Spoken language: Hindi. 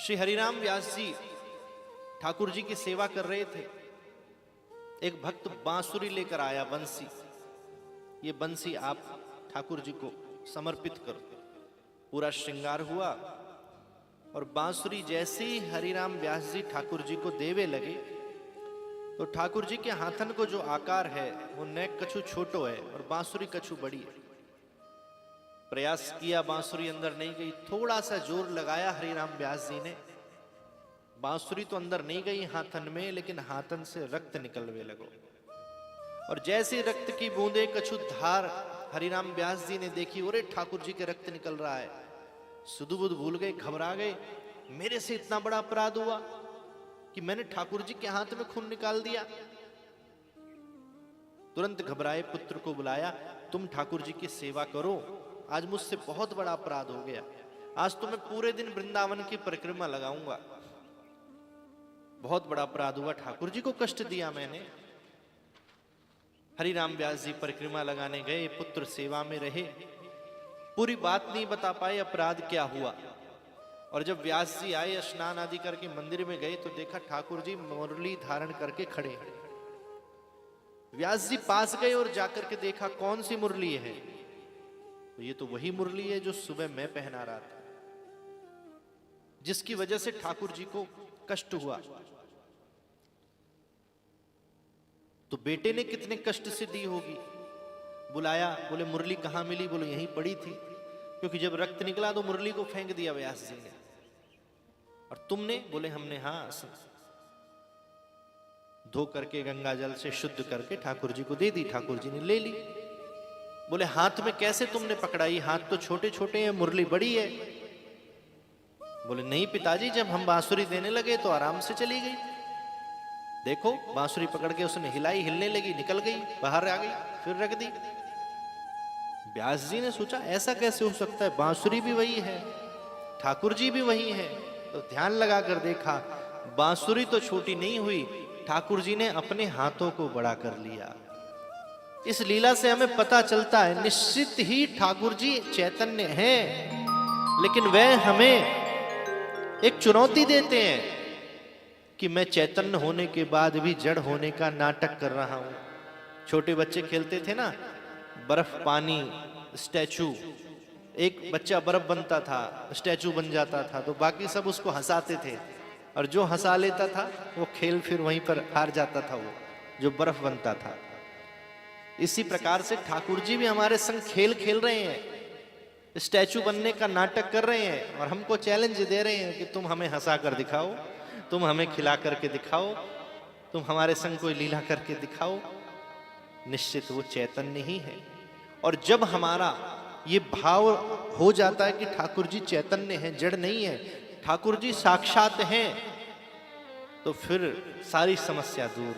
श्री हरिराम व्यास जी ठाकुर जी की सेवा कर रहे थे। एक भक्त बांसुरी लेकर आया, बंसी। ये बंसी आप ठाकुर जी को समर्पित करो। पूरा श्रृंगार हुआ और बांसुरी जैसे ही हरिराम व्यास जी ठाकुर जी को देवे लगे तो ठाकुर जी के हाथन को जो आकार है वो नेक कछु छोटो है और बांसुरी कछु बड़ी है। प्रयास किया, बांसुरी अंदर नहीं गई। थोड़ा सा जोर लगाया हरिराम व्यास जी ने, बांसुरी तो अंदर नहीं गई हाथन में, लेकिन हाथन से रक्त निकलने लगो। और जैसे रक्त की बूंदे कछु धार हरिराम व्यास जी ने देखी, अरे ठाकुर जी के रक्त निकल रहा है। सुध बुध भूल गए, घबरा गए। मेरे से इतना बड़ा अपराध हुआ कि मैंने ठाकुर जी के हाथ में खून निकाल दिया। तुरंत घबराए, पुत्र को बुलाया, तुम ठाकुर जी की सेवा करो, आज मुझसे बहुत बड़ा अपराध हो गया। आज तो मैं पूरे दिन वृंदावन की परिक्रमा लगाऊंगा। बहुत बड़ा अपराध हुआ, ठाकुर जी को कष्ट दिया मैंने। हरिराम व्यास जी परिक्रमा लगाने गए, पुत्र सेवा में रहे, पूरी बात नहीं बता पाए अपराध क्या हुआ। और जब व्यास जी आए, स्नान आदि करके मंदिर में गए तो देखा ठाकुर जी मुरली धारण करके खड़े हैं। व्यास जी पास गए और जाकर के देखा कौन सी मुरली है। तो ये तो वही मुरली है जो सुबह मैं पहना रहा था, जिसकी वजह से ठाकुर जी को कष्ट हुआ। तो बेटे ने कितने कष्ट से दी होगी। बुलाया, बोले मुरली कहां मिली? बोले यहीं पड़ी थी। क्योंकि जब रक्त निकला तो मुरली को फेंक दिया व्यास जी ने। और तुमने? बोले हमने हाँ धो करके गंगा जल से शुद्ध करके ठाकुर जी को दे दी, ठाकुर जी ने ले ली। बोले हाथ में कैसे तुमने पकड़ाई? हाथ तो छोटे छोटे हैं, मुरली बड़ी है। बोले नहीं पिताजी, जब हम बांसुरी देने लगे तो आराम से चली गई। देखो बांसुरी पकड़ के उसने हिलाई, हिलने लगी, निकल गई, बाहर आ गई, फिर रख दी। व्यास जी ने सोचा ऐसा कैसे हो सकता है, बांसुरी भी वही है, ठाकुर जी भी वही है। तो ध्यान लगा कर देखा, बांसुरी तो छोटी नहीं हुई, ठाकुर जी ने अपने हाथों को बड़ा कर लिया। इस लीला से हमें पता चलता है निश्चित ही ठाकुर जी चैतन्य हैं, लेकिन वह हमें एक चुनौती देते हैं कि मैं चैतन्य होने के बाद भी जड़ होने का नाटक कर रहा हूं। छोटे बच्चे खेलते थे ना, बर्फ पानी स्टैचू, एक बच्चा बर्फ बनता था, स्टैचू बन जाता था, तो बाकी सब उसको हंसाते थे, और जो हंसा लेता था वो खेल फिर वहीं पर हार जाता था, वो जो बर्फ बनता था। इसी प्रकार से ठाकुर जी भी हमारे संग खेल खेल रहे हैं, स्टैचू बनने का नाटक कर रहे हैं, और हमको चैलेंज दे रहे हैं कि तुम हमें हंसा कर दिखाओ, तुम हमें खिला करके दिखाओ, तुम हमारे संग कोई लीला करके दिखाओ। निश्चित वो चैतन्य ही है। और जब हमारा ये भाव हो जाता है कि ठाकुर जी चैतन्य हैं, जड़ नहीं है, ठाकुर जी साक्षात हैं, तो फिर सारी समस्या दूर